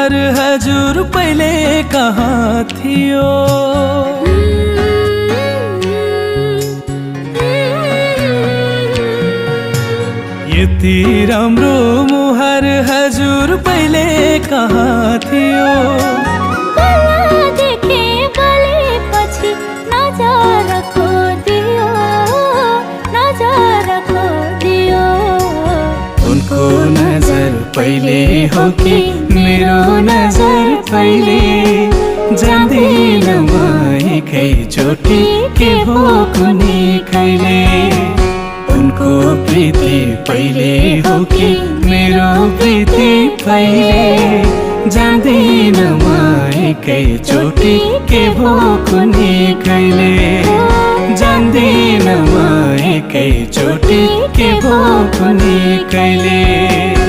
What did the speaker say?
मुहार हजुर पहिले कहाँ थियो। यति राम्रो मुहार हजुर पहिले कहाँ थियो। उनको नजर पहिले हो कि मेरो नजर पहिले, जान्दिन म एकैचोटि के हो कुनै कहिले। उनको प्रीति पहिले हो कि मेरो प्रीति पहिले, जान्दिन म एकैचोटि के हो कुनै कहिले। जान्दिन म एकैचोटि के हो कुनै कहिले।